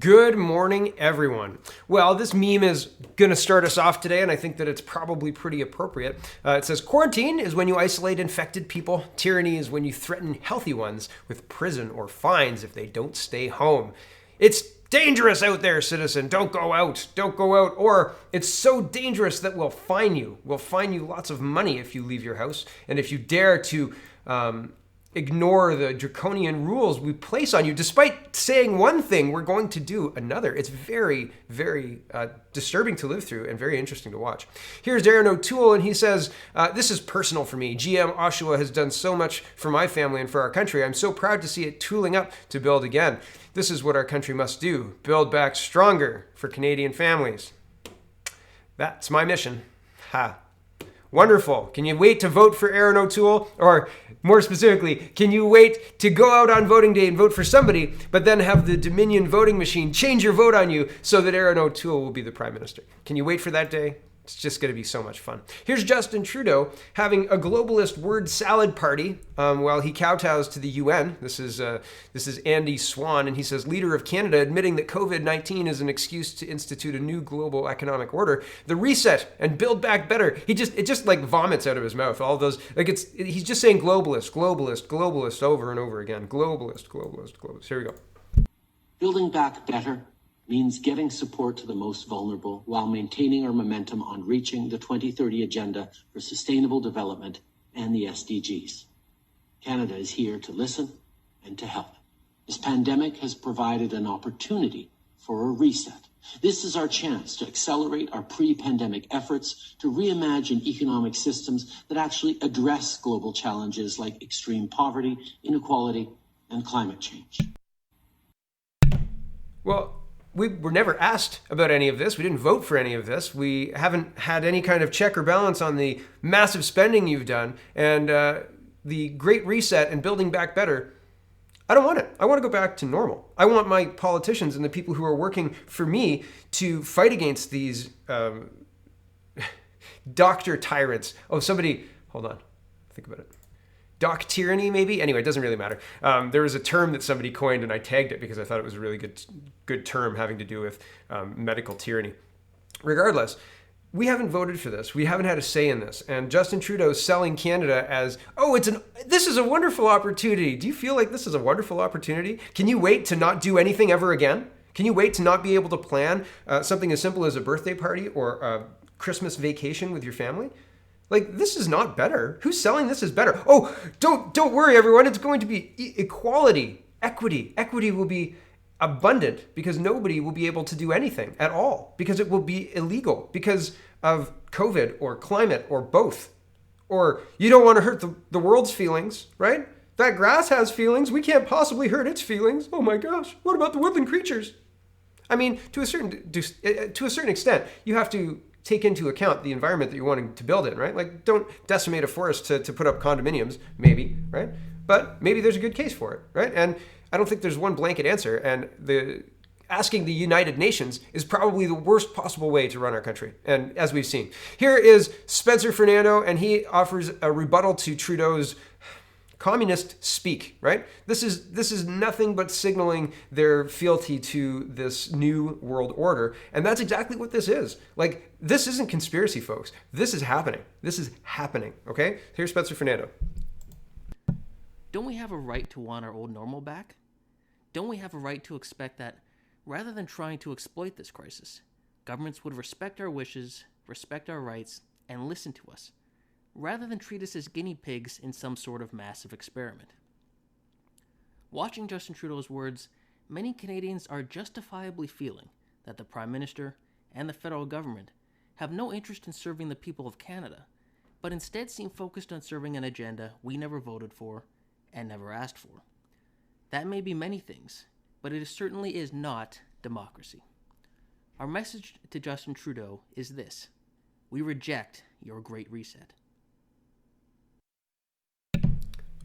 Good morning, everyone. Well, this meme is going to start us off today, and I think that it's probably pretty appropriate. It says, quarantine is when you isolate infected people. Tyranny is when you threaten healthy ones with prison or fines if they don't stay home. It's dangerous out there, citizen. Don't go out. Don't go out. Or it's so dangerous that we'll fine you. We'll fine you lots of money if you leave your house. And if you dare to ignore the draconian rules we place on you, despite saying one thing, we're going to do another. It's very, very disturbing to live through and very interesting to watch. Here's Darren O'Toole, and he says, this is personal for me. GM Oshawa has done so much for my family and for our country. I'm so proud to see it tooling up to build again. This is what our country must do. Build back stronger for Canadian families. That's my mission. Ha. Wonderful. Can you wait to vote for Aaron O'Toole? Or more specifically, can you wait to go out on voting day and vote for somebody, but then have the Dominion voting machine change your vote on you so that Aaron O'Toole will be the Prime Minister? Can you wait for that day? It's just going to be so much fun. Here's Justin Trudeau having a globalist word salad party while he kowtows to the UN. This is Andy Swan, and he says, leader of Canada admitting that COVID-19 is an excuse to institute a new global economic order. The reset and build back better. It just like vomits out of his mouth. All those, he's just saying globalist, globalist, globalist over and over again. Globalist, globalist, globalist. Here we go. Building back better means getting support to the most vulnerable while maintaining our momentum on reaching the 2030 Agenda for Sustainable Development and the SDGs. Canada is here to listen and to help. This pandemic has provided an opportunity for a reset. This is our chance to accelerate our pre-pandemic efforts to reimagine economic systems that actually address global challenges like extreme poverty, inequality, and climate change. Well, we were never asked about any of this. We didn't vote for any of this. We haven't had any kind of check or balance on the massive spending you've done and the Great Reset and building back better. I don't want it. I want to go back to normal. I want my politicians and the people who are working for me to fight against these doctor tyrants. Oh, somebody, hold on. Think about it. Doc tyranny, maybe? Anyway, it doesn't really matter. There was a term that somebody coined, and I tagged it because I thought it was a really good term having to do with medical tyranny. Regardless, we haven't voted for this. We haven't had a say in this. And Justin Trudeau is selling Canada as, this is a wonderful opportunity. Do you feel like this is a wonderful opportunity? Can you wait to not do anything ever again? Can you wait to not be able to plan something as simple as a birthday party or a Christmas vacation with your family? Like, this is not better. Who's selling this as better? Oh, don't worry, everyone. It's going to be equality, equity. Equity will be abundant because nobody will be able to do anything at all because it will be illegal because of COVID or climate or both. Or you don't want to hurt the world's feelings, right? That grass has feelings. We can't possibly hurt its feelings. Oh my gosh. What about the woodland creatures? I mean, to a certain extent, you have to take into account the environment that you're wanting to build in, right? Like, don't decimate a forest to put up condominiums, maybe, right? But maybe there's a good case for it, right? And I don't think there's one blanket answer. And asking the United Nations is probably the worst possible way to run our country. And as we've seen, here is Spencer Fernando, and he offers a rebuttal to Trudeau's communist speak, right? This is nothing but signaling their fealty to this new world order. And that's exactly what this is. Like, this isn't conspiracy, folks. This is happening. This is happening, okay? Here's Spencer Fernando. Don't we have a right to want our old normal back? Don't we have a right to expect that, rather than trying to exploit this crisis, governments would respect our wishes, respect our rights, and listen to us, rather than treat us as guinea pigs in some sort of massive experiment? Watching Justin Trudeau's words, many Canadians are justifiably feeling that the Prime Minister and the federal government have no interest in serving the people of Canada, but instead seem focused on serving an agenda we never voted for and never asked for. That may be many things, but it certainly is not democracy. Our message to Justin Trudeau is this: we reject your Great Reset.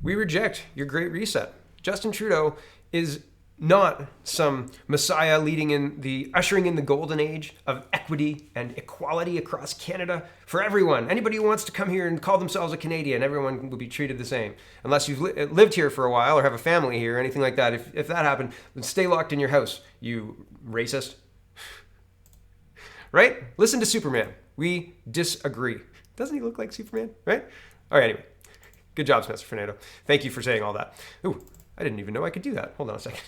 We reject your Great Reset. Justin Trudeau is not some messiah ushering in the golden age of equity and equality across Canada for everyone. Anybody who wants to come here and call themselves a Canadian, everyone will be treated the same. Unless you've lived here for a while or have a family here or anything like that. If that happened, then stay locked in your house, you racist. Right? Listen to Superman. We disagree. Doesn't he look like Superman? Right? All right, anyway. Good job, Spencer Fernando. Thank you for saying all that. Ooh, I didn't even know I could do that. Hold on a second.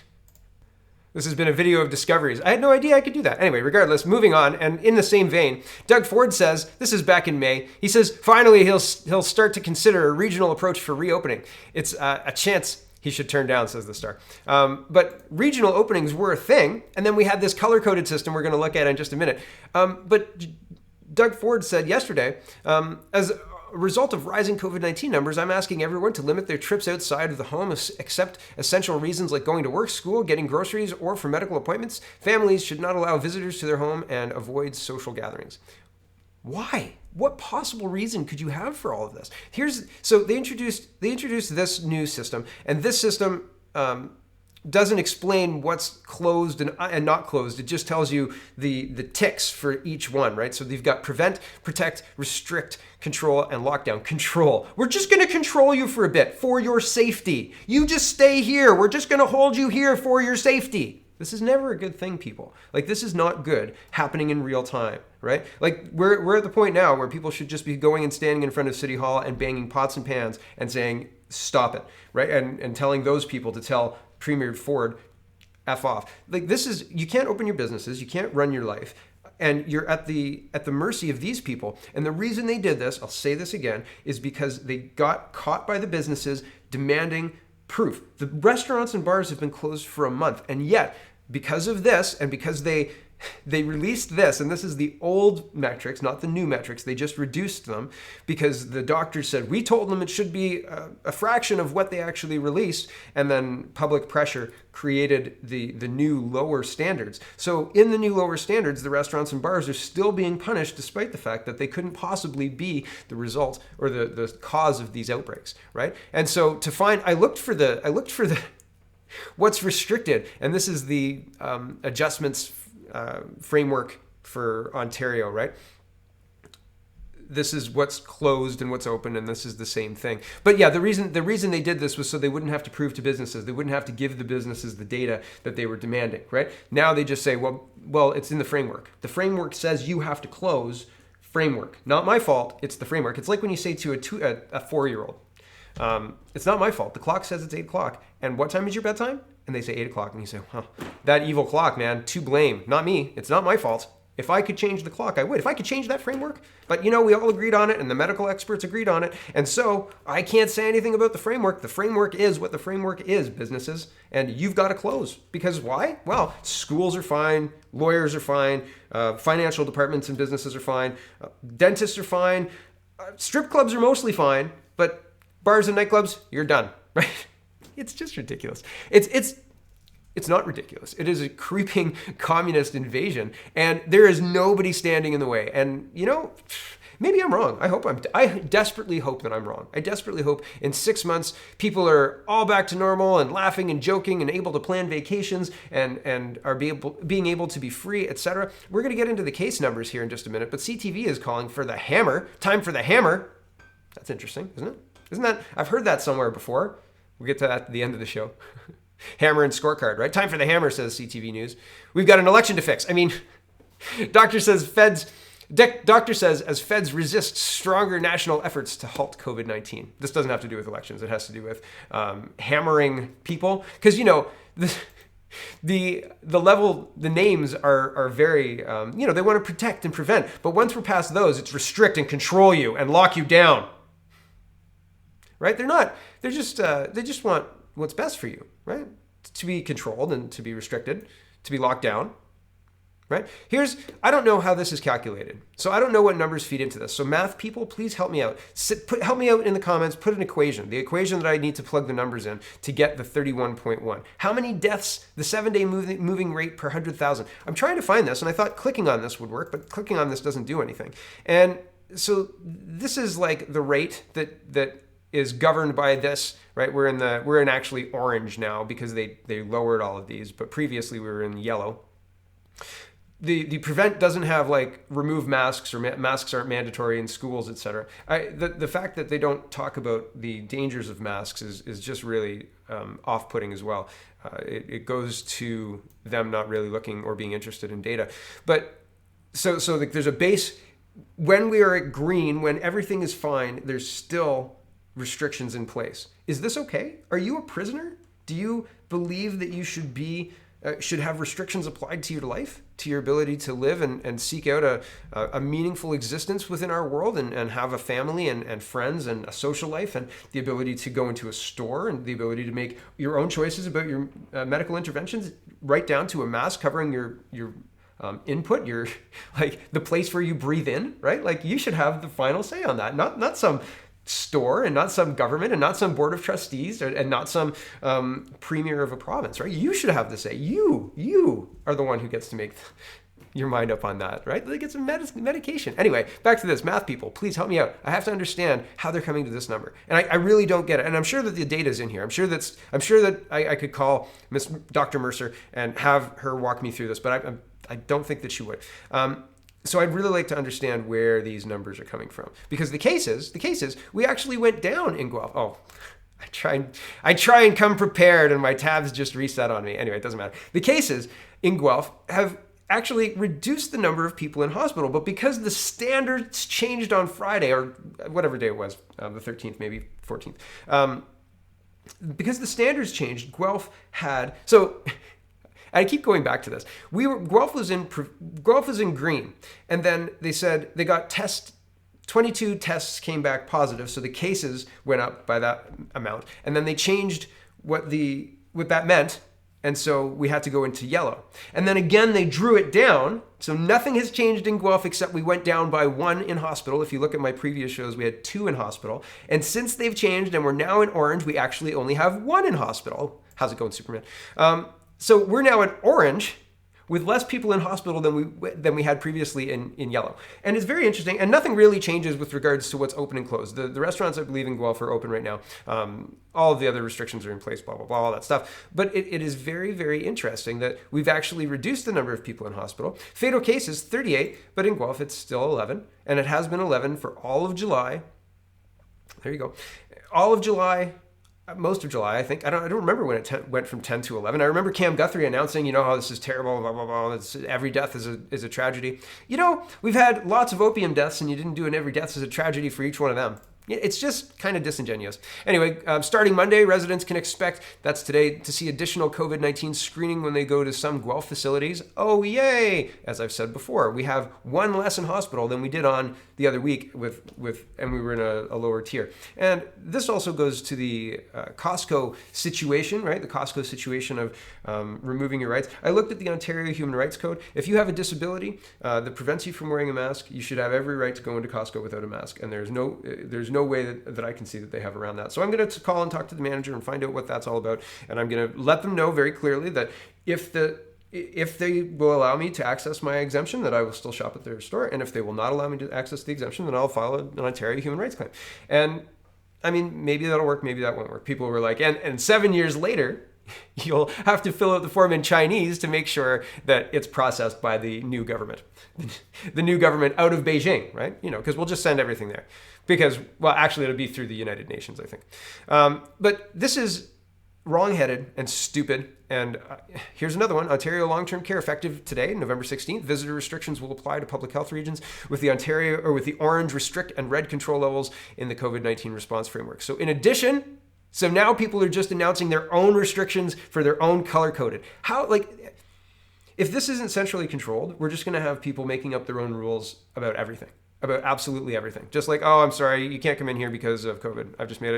This has been a video of discoveries. I had no idea I could do that. Anyway, regardless, moving on, and in the same vein, Doug Ford says, this is back in May, he says, finally he'll start to consider a regional approach for reopening. It's a chance he should turn down, says the Star. But regional openings were a thing, and then we had this color-coded system we're going to look at in just a minute. But Doug Ford said yesterday, as a result of rising COVID-19 numbers, I'm asking everyone to limit their trips outside of the home except essential reasons like going to work, school, getting groceries, or for medical appointments. Families should not allow visitors to their home and avoid social gatherings. Why? What possible reason could you have for all of this? So they introduced this new system, and this system doesn't explain what's closed and not closed. It just tells you the ticks for each one, right? So you've got prevent, protect, restrict, control, and lockdown. Control. We're just going to control you for a bit for your safety. You just stay here. We're just going to hold you here for your safety. This is never a good thing, people. Like, this is not good happening in real time, right? Like, we're at the point now where people should just be going and standing in front of City Hall and banging pots and pans and saying, stop it, right? And telling those people to tell Premier Ford, F off. Like, this is, you can't open your businesses, you can't run your life, and you're at the mercy of these people. And the reason they did this, I'll say this again, is because they got caught by the businesses demanding proof. The restaurants and bars have been closed for a month, and yet, because of this, and because they released this, and this is the old metrics, not the new metrics. They just reduced them because the doctors said, we told them it should be a fraction of what they actually released, and then public pressure created the new lower standards. So in the new lower standards, the restaurants and bars are still being punished despite the fact that they couldn't possibly be the result or the cause of these outbreaks, right? And so I looked for the what's restricted, and this is the adjustments framework for Ontario, right? This is what's closed and what's open, and this is the same thing. But yeah, the reason they did this was so they wouldn't have to prove to businesses. They wouldn't have to give the businesses the data that they were demanding, right? Now they just say, well, it's in the framework. The framework says you have to close. Framework. Not my fault. It's the framework. It's like when you say to a 4-year-old, it's not my fault. The clock says it's 8 o'clock. And what time is your bedtime? And they say 8 o'clock. And you say, that evil clock, man, to blame. Not me. It's not my fault. If I could change the clock, I would. If I could change that framework. But, we all agreed on it, and the medical experts agreed on it. And so I can't say anything about the framework. The framework is what the framework is, businesses. And you've got to close. Because why? Well, schools are fine. Lawyers are fine. Financial departments and businesses are fine. Dentists are fine. Strip clubs are mostly fine. But bars and nightclubs, you're done, right? It's just ridiculous. It's not ridiculous. It is a creeping communist invasion, and there is nobody standing in the way. And maybe I'm wrong. I desperately hope that I'm wrong. I desperately hope in 6 months people are all back to normal and laughing and joking and able to plan vacations and are being able to be free, etc. We're going to get into the case numbers here in just a minute, but CTV is calling for the hammer. Time for the hammer. That's interesting, isn't it? Isn't that? I've heard that somewhere before. We'll get to that at the end of the show. Hammer and scorecard, right? Time for the hammer, says CTV News. We've got an election to fix. I mean, doctor says as feds resist stronger national efforts to halt COVID-19. This doesn't have to do with elections. It has to do with hammering people. Because, the level, the names are very, they want to protect and prevent. But once we're past those, it's restrict and control you and lock you down. Right? They just want what's best for you, right? To be controlled and to be restricted, to be locked down, right? I don't know how this is calculated. So I don't know what numbers feed into this. So math people, please help me out. Help me out in the comments, put an equation, the equation that I need to plug the numbers in to get the 31.1. How many deaths, the 7-day moving rate per 100,000? I'm trying to find this, and I thought clicking on this would work, but clicking on this doesn't do anything. And so this is like the rate that is governed by this, right? We're in actually orange now because they lowered all of these, but previously we were in yellow. The prevent doesn't have like remove masks or masks aren't mandatory in schools, etc. The fact that they don't talk about the dangers of masks is just really off-putting as well. It goes to them not really looking or being interested in data. But so like there's a base. When we are at green, when everything is fine, there's still restrictions in place. Is this okay? Are you a prisoner? Do you believe that you should have restrictions applied to your life, to your ability to live and seek out a meaningful existence within our world and have a family and friends and a social life and the ability to go into a store and the ability to make your own choices about your medical interventions, right down to a mask covering your input, your like the place where you breathe in, right? Like you should have the final say on that, not some store and not some government and not some board of trustees and not some premier of a province, right? You should have the say. You are the one who gets to make your mind up on that, right? Like it's a medication. Anyway, back to this. Math people, please help me out. I have to understand how they're coming to this number. And I really don't get it. And I'm sure that the data is in here. I'm sure that I could call Miss Dr. Mercer and have her walk me through this, but I don't think that she would. So I'd really like to understand where these numbers are coming from, because the cases, we actually went down in Guelph. Oh, I try and come prepared, and my tabs just reset on me. Anyway, it doesn't matter. The cases in Guelph have actually reduced the number of people in hospital, but because the standards changed on Friday or whatever day it was, the 13th, maybe 14th, because the standards changed, Guelph had so. I keep going back to this. Guelph was in green, and then they said they got 22 tests came back positive, so the cases went up by that amount, and then they changed what that meant, and so we had to go into yellow. And then again they drew it down, so nothing has changed in Guelph except we went down by 1 in hospital. If you look at my previous shows, we had 2 in hospital, and since they've changed and we're now in orange, we actually only have 1 in hospital. How's it going, Superman? So we're now at orange with less people in hospital than we had previously in yellow. And it's very interesting, and nothing really changes with regards to what's open and closed. The restaurants, I believe, in Guelph are open right now. All of the other restrictions are in place, blah, blah, blah, all that stuff. But it is very, very interesting that we've actually reduced the number of people in hospital. Fatal cases, 38, but in Guelph it's still 11. And it has been 11 for all of July. There you go. All of July. Most of July, I think. I don't remember when it went from 10 to 11. I remember Cam Guthrie announcing, how this is terrible, blah, blah, blah. Every death is a tragedy. We've had lots of opium deaths, and you didn't do an every death is a tragedy for each one of them. It's just kind of disingenuous. Anyway, starting Monday, residents can expect, that's today, to see additional COVID-19 screening when they go to some Guelph facilities. Oh, yay! As I've said before, we have 1 less in hospital than we did on the other week and we were in a lower tier. And this also goes to the Costco situation, right? The Costco situation of removing your rights. I looked at the Ontario Human Rights Code. If you have a disability that prevents you from wearing a mask, you should have every right to go into Costco without a mask. And there's no way that I can see that they have around that. So I'm going to call and talk to the manager and find out what that's all about. And I'm going to let them know very clearly that if they will allow me to access my exemption, that I will still shop at their store. And if they will not allow me to access the exemption, then I'll file an Ontario human rights claim. And I mean, maybe that'll work, maybe that won't work. People were like, and 7 years later, you'll have to fill out the form in Chinese to make sure that it's processed by the new government. The new government out of Beijing, right? Because we'll just send everything there. Because, well, actually, it'll be through the United Nations, I think. But this is wrong-headed and stupid. And here's another one. Ontario long-term care effective today, November 16th. Visitor restrictions will apply to public health regions with the orange restrict and red control levels in the COVID-19 response framework. So in addition, now people are just announcing their own restrictions for their own color-coded. If this isn't centrally controlled, we're just going to have people making up their own rules about everything. About absolutely everything. Just like, oh, I'm sorry, you can't come in here because of COVID.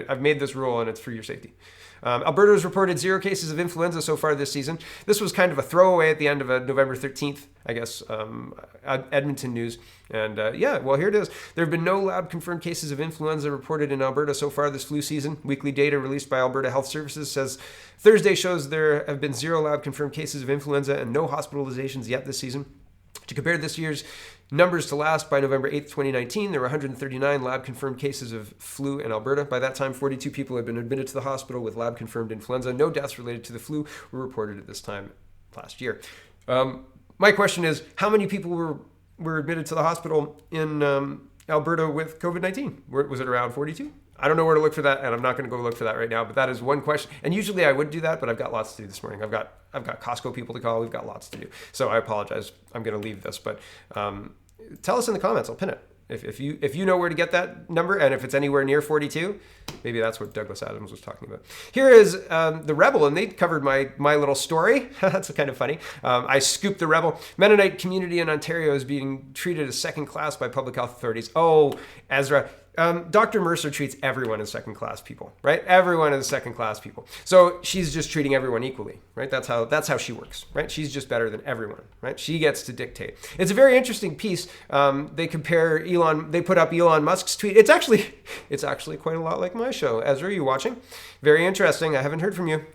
I've made this rule and it's for your safety. Alberta has reported 0 cases of influenza so far this season. This was kind of a throwaway at the end of a November 13th, I guess, Edmonton news. And well, here it is. There have been no lab-confirmed cases of influenza reported in Alberta so far this flu season. Weekly data released by Alberta Health Services says Thursday shows there have been 0 lab-confirmed cases of influenza and no hospitalizations yet this season. To compare this year's numbers to last, by November 8th, 2019, there were 139 lab-confirmed cases of flu in Alberta. By that time, 42 people had been admitted to the hospital with lab-confirmed influenza. No deaths related to the flu were reported at this time last year. My question is, how many people were admitted to the hospital in Alberta with COVID-19? Was it around 42? I don't know where to look for that, and I'm not going to go look for that right now, but that is one question. And usually I would do that, but I've got lots to do this morning. I've got Costco people to call. We've got lots to do. So I apologize. I'm going to leave this, but tell us in the comments. I'll pin it. If you know where to get that number, and if it's anywhere near 42, maybe that's what Douglas Adams was talking about. Here is the Rebel, and they covered my little story. That's kind of funny. I scooped the Rebel. Mennonite community in Ontario is being treated as second class by public health authorities. Oh, Ezra. Dr. Mercer treats everyone as second-class people, right? Everyone is second-class people. So she's just treating everyone equally, right? That's how she works, right? She's just better than everyone, right? She gets to dictate. It's a very interesting piece. They put up Elon Musk's tweet. It's actually quite a lot like my show. Ezra, are you watching? Very interesting. I haven't heard from you.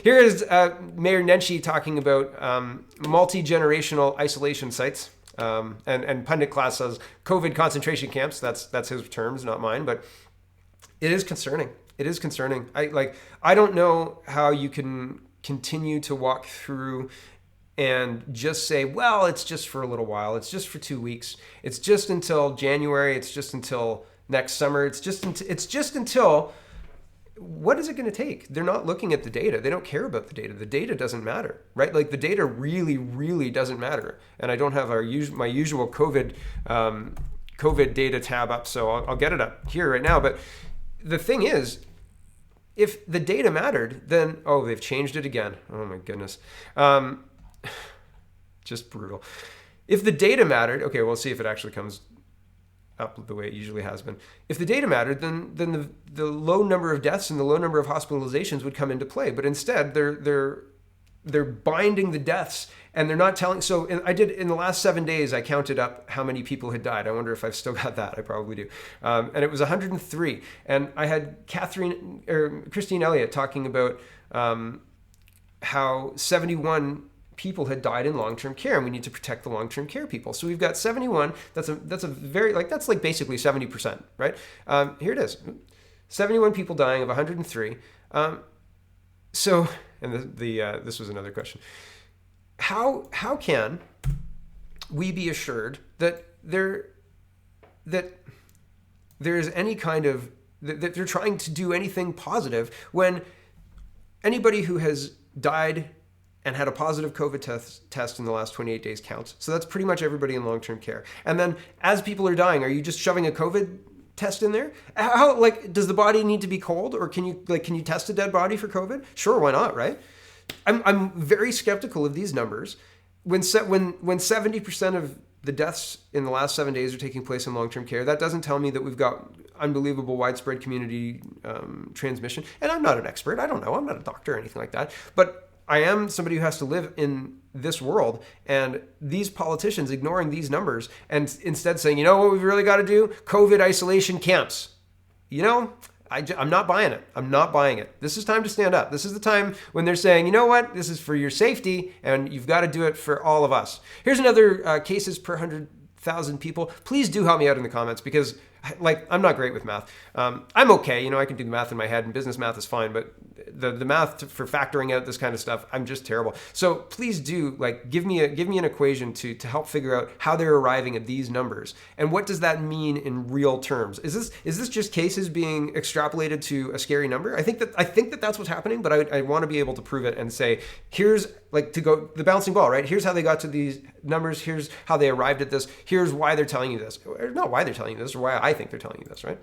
Here is Mayor Nenshi talking about multi-generational isolation sites. And Pundit Class says COVID concentration camps. That's his terms, not mine. But it is concerning. It is concerning. I don't know how you can continue to walk through and just say, well, it's just for a little while. It's just for 2 weeks. It's just until January. It's just until next summer. It's just until. What is it going to take? They're not looking at the data. They don't care about the data. The data doesn't matter, right? Like the data really, really doesn't matter. And I don't have my usual COVID data tab up, so I'll get it up here right now. But the thing is, if the data mattered, then, they've changed it again. Oh my goodness. Just brutal. If the data mattered, okay, we'll see if it actually comes up the way it usually has been. If the data mattered, then the low number of deaths and the low number of hospitalizations would come into play. But instead, they're binding the deaths, and they're not telling. So in the last 7 days, I counted up how many people had died. I wonder if I've still got that. I probably do. And it was 103. And I had Christine Elliott talking about how 71 people had died in long-term care, and we need to protect the long-term care people. So we've got 71. That's basically 70%, right? Here it is, 71 people dying of 103. This was another question. How can we be assured that there is any kind of that they're trying to do anything positive when anybody who has died and had a positive COVID test in the last 28 days counts? So that's pretty much everybody in long-term care. And then as people are dying, are you just shoving a COVID test in there? How, does the body need to be cold, or can you test a dead body for COVID? Sure, why not, right? I'm very skeptical of these numbers. When 70% of the deaths in the last 7 days are taking place in long-term care, that doesn't tell me that we've got unbelievable widespread community transmission. And I'm not an expert. I don't know. I'm not a doctor or anything like that. But I am somebody who has to live in this world, and these politicians ignoring these numbers and instead saying, you know what we've really got to do? COVID isolation camps. I'm not buying it. I'm not buying it. This is time to stand up. This is the time when they're saying, you know what? This is for your safety, and you've got to do it for all of us. Here's another cases per 100,000 people. Please do help me out in the comments, because I'm not great with math. I'm okay. I can do the math in my head, and business math is fine, but the math for factoring out this kind of stuff, I'm just terrible. So please do give me an equation to help figure out how they're arriving at these numbers, and what does that mean in real terms? Is this just cases being extrapolated to a scary number? I think that that's what's happening, but I want to be able to prove it and say, here's to go the bouncing ball, right? Here's how they got to these numbers. Here's how they arrived at this. Here's why they're telling you this, or not why they're telling you this, or why I think they're telling you this, right?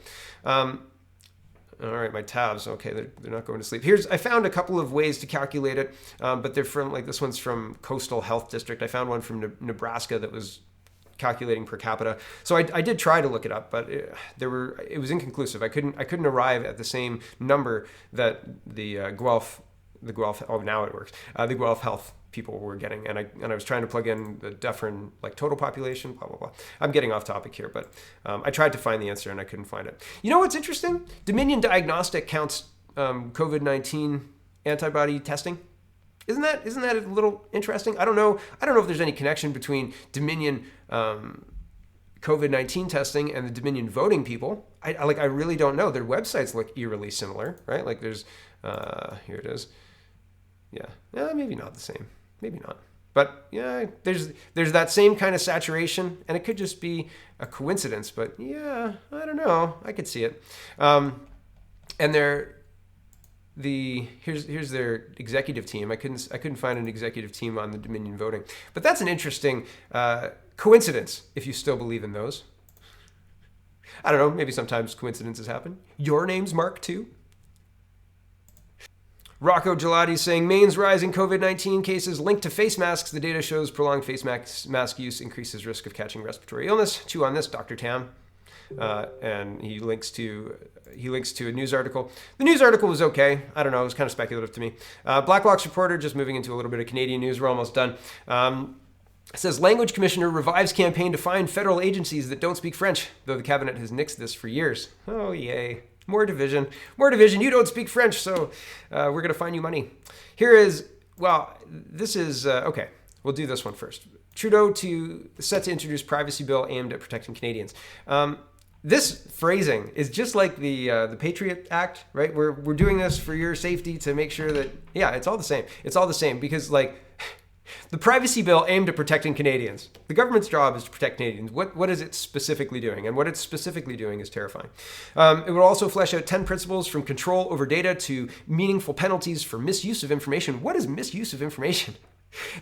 All right, my tabs. Okay, they're not going to sleep. I found a couple of ways to calculate it, but they're from this one's from Coastal Health District. I found one from Nebraska that was calculating per capita. So I did try to look it up, but it was inconclusive. I couldn't arrive at the same number that the Guelph. Oh, now it works. The Guelph Health people were getting, and I was trying to plug in the Dufferin total population, blah blah blah. I'm getting off topic here, but I tried to find the answer and I couldn't find it. You know what's interesting? Dominion Diagnostic counts COVID-19 antibody testing. Isn't that a little interesting? I don't know if there's any connection between Dominion COVID-19 testing and the Dominion voting people. I really don't know. Their websites look eerily similar, right? Like there's here it is. Yeah, maybe not the same. Maybe not. But yeah, there's that same kind of saturation, and it could just be a coincidence. But yeah, I don't know. I could see it. And here's their executive team. I couldn't find an executive team on the Dominion voting, but that's an interesting coincidence if you still believe in those. I don't know. Maybe sometimes coincidences happen. Your name's Mark too. Rocco Gelati saying Maine's rising COVID-19 cases linked to face masks. The data shows prolonged face mask use increases risk of catching respiratory illness. Chew on this, Dr. Tam. And he links to a news article. The news article was okay. I don't know. It was kind of speculative to me. Black Box Reporter, just moving into a little bit of Canadian news. We're almost done. It says Language Commissioner revives campaign to find federal agencies that don't speak French, though the cabinet has nixed this for years. Oh, yay. More division. You don't speak French, so we're going to fine you money. This is, okay, we'll do this one first. Trudeau set to introduce privacy bill aimed at protecting Canadians. This phrasing is just like the Patriot Act, right? We're doing this for your safety to make sure that, yeah, it's all the same. It's all the same because, like, the privacy bill aimed at protecting Canadians. The government's job is to protect Canadians. What is it specifically doing? And what it's specifically doing is terrifying. It would also flesh out 10 principles from control over data to meaningful penalties for misuse of information. What is misuse of information?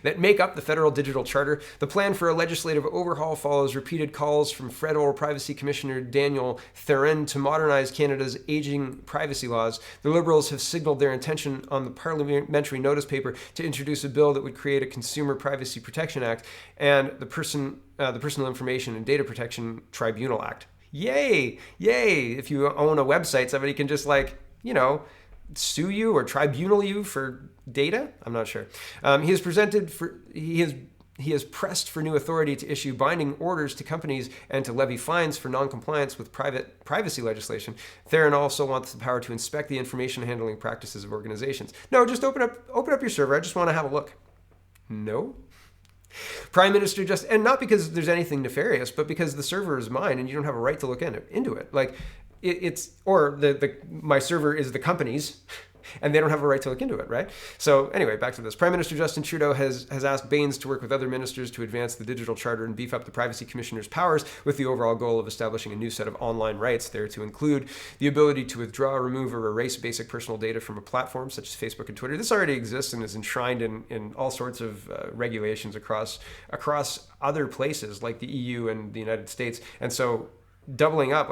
That make up the Federal Digital Charter. The plan for a legislative overhaul follows repeated calls from Federal Privacy Commissioner Daniel Theron to modernize Canada's aging privacy laws. The Liberals have signaled their intention on the parliamentary notice paper to introduce a bill that would create a Consumer Privacy Protection Act and the Personal Information and Data Protection Tribunal Act. Yay! If you own a website, somebody can just sue you or tribunal you for data? I'm not sure. He has pressed for new authority to issue binding orders to companies and to levy fines for non-compliance with private privacy legislation. Theron also wants the power to inspect the information handling practices of organizations. No, just open up your server. I just want to have a look. No. Prime Minister and not because there's anything nefarious, but because the server is mine and you don't have a right to look into it. Like my server is the company's and they don't have a right to look into it, right? So anyway, back to this. Prime Minister Justin Trudeau has asked Baines to work with other ministers to advance the digital charter and beef up the privacy commissioner's powers with the overall goal of establishing a new set of online rights there to include the ability to withdraw, remove, or erase basic personal data from a platform such as Facebook and Twitter. This already exists and is enshrined in all sorts of regulations across other places like the EU and the United States. And so doubling up,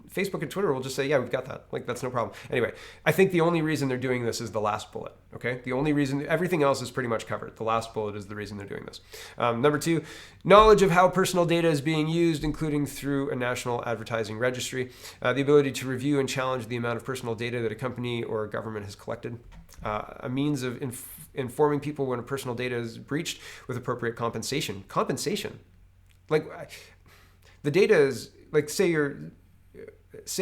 Facebook and Twitter will just say, yeah, we've got that. Like, that's no problem. Anyway, I think the only reason they're doing this is the last bullet, okay? The only reason, everything else is pretty much covered. The last bullet is the reason they're doing this. Number 2, knowledge of how personal data is being used, including through a national advertising registry. The ability to review and challenge the amount of personal data that a company or a government has collected. A means of informing people when a personal data is breached with appropriate compensation. Compensation? Like, the data is, like, say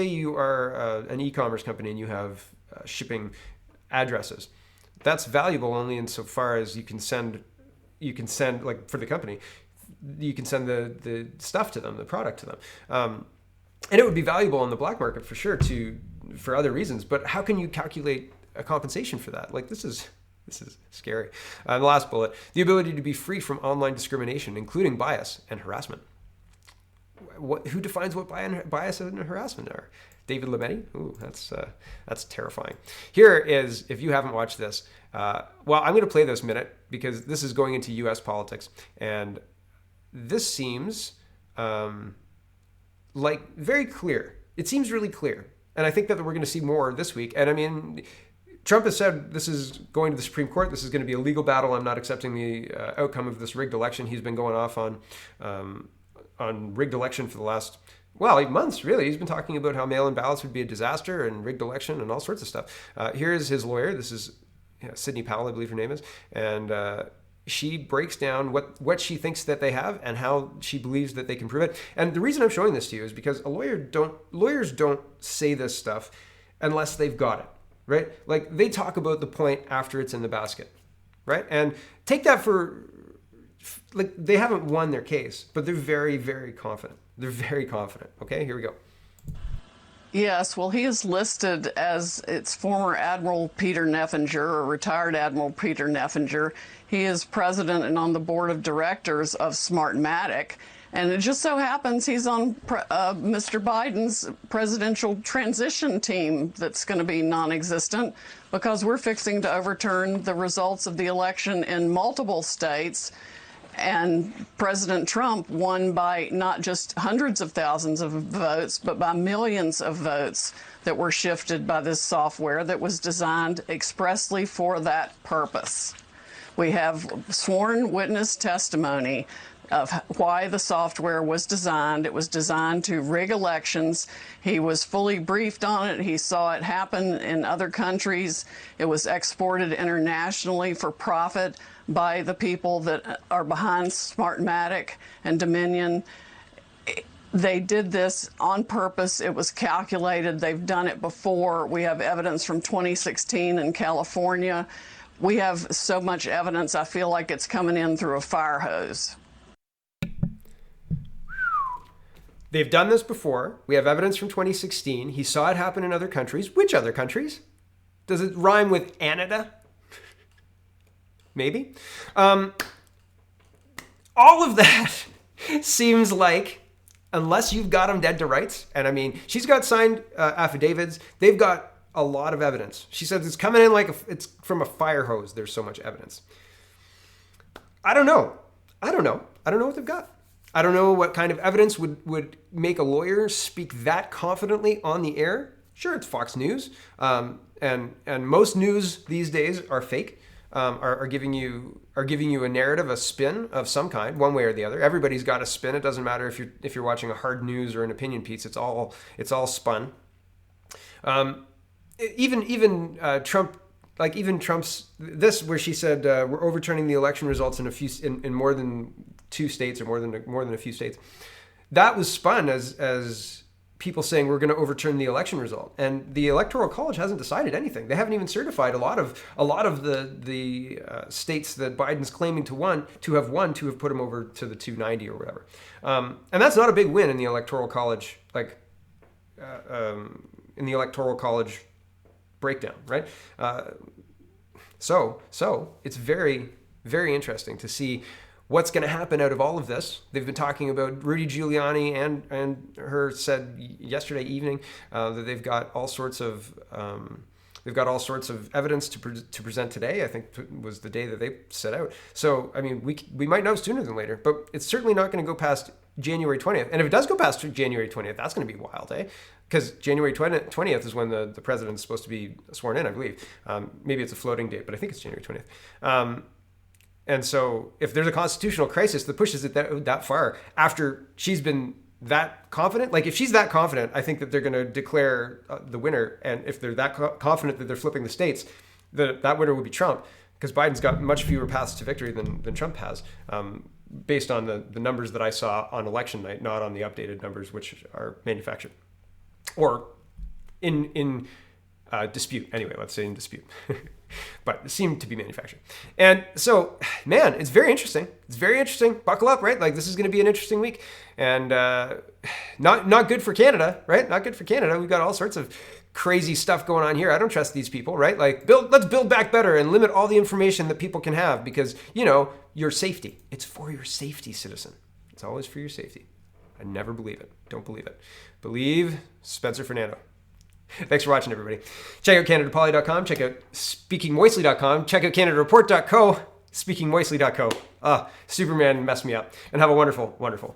you are an e-commerce company and you have shipping addresses. That's valuable only insofar as you can send like for the company, you can send the stuff to them, the product to them. And it would be valuable on the black market for sure for other reasons. But how can you calculate a compensation for that? Like, this is scary. The last bullet, the ability to be free from online discrimination, including bias and harassment. Who defines what bias and harassment are? David Lametti? Ooh, that's terrifying. Here is, if you haven't watched this, I'm going to play this minute because this is going into U.S. politics, and this seems like very clear. It seems really clear, and I think that we're going to see more this week. And I mean, Trump has said this is going to the Supreme Court. This is going to be a legal battle. I'm not accepting the outcome of this rigged election. He's been going off on rigged election for the last, months, really. He's been talking about how mail-in ballots would be a disaster and rigged election and all sorts of stuff. Here is his lawyer. This is Sidney Powell, I believe her name is. And she breaks down what she thinks that they have and how she believes that they can prove it. And the reason I'm showing this to you is because lawyers don't say this stuff unless they've got it, right? Like, they talk about the point after it's in the basket. right? And take that for, like, they haven't won their case, but they're very, very confident. They're very confident. Okay, here we go. Yes, well, he is listed as its former Admiral Peter Neffinger, or retired Admiral Peter Neffinger. He is president and on the board of directors of Smartmatic. And it just so happens he's on Mr. Biden's presidential transition team that's going to be non-existent because we're fixing to overturn the results of the election in multiple states. And President Trump won by not just hundreds of thousands of votes, but by millions of votes that were shifted by this software that was designed expressly for that purpose. We have sworn witness testimony of why the software was designed. It was designed to rig elections. He was fully briefed on it. He saw it happen in other countries. It was exported internationally for profit by the people that are behind Smartmatic and Dominion. They did this on purpose. It was calculated. They've done it before. We have evidence from 2016 in California. We have so much evidence, I feel like it's coming in through a fire hose. They've done this before. We have evidence from 2016. He saw it happen in other countries. Which other countries? Does it rhyme with Canada? Maybe. All of that seems like, unless you've got them dead to rights, and I mean, she's got signed affidavits. They've got a lot of evidence. She says it's coming in like it's from a fire hose. There's so much evidence. I don't know what they've got. I don't know what kind of evidence would make a lawyer speak that confidently on the air. Sure, it's Fox News, and most news these days are fake, are giving you a narrative, a spin of some kind, one way or the other. Everybody's got a spin. It doesn't matter if you're watching a hard news or an opinion piece. It's all spun. Even Trump. Like even Trump's this, where she said we're overturning the election results in more than 2 states or more than a few states. That was spun as people saying we're going to overturn the election result, and the Electoral College hasn't decided anything. They haven't even certified a lot of the states that Biden's claiming to have put him over to the 290 or whatever. And that's not a big win in the Electoral College, in the Electoral College breakdown, right? So it's very, very interesting to see what's going to happen out of all of this. They've been talking about Rudy Giuliani and her said yesterday evening that they've got all sorts of evidence to present today. I think was the day that they set out. So I mean, we might know sooner than later, but it's certainly not going to go past January 20th. And if it does go past January 20th, that's going to be wild, eh? Because January 20th is when the president is supposed to be sworn in, I believe. Maybe it's a floating date, but I think it's January 20th. And so if there's a constitutional crisis that pushes it that far after she's been that confident, like if she's that confident, I think that they're going to declare the winner. And if they're that confident that they're flipping the states, that winner would be Trump, because Biden's got much fewer paths to victory than Trump has, based on the numbers that I saw on election night, not on the updated numbers, which are manufactured or in dispute. Anyway, let's say in dispute. But it seemed to be manufactured. And so, man, it's very interesting. It's very interesting. Buckle up, right? Like, this is going to be an interesting week. And not good for Canada, right? Not good for Canada. We've got all sorts of crazy stuff going on here. I don't trust these people, right? Like, let's build back better and limit all the information that people can have because, your safety. It's for your safety, citizen. It's always for your safety. I never believe it. Don't believe it. Believe Spencer Fernando. Thanks for watching, everybody. Check out CanadaPoly.com. Check out SpeakingMoistly.com. Check out CanadaReport.co. SpeakingMoistly.co. Superman messed me up. And have a wonderful, wonderful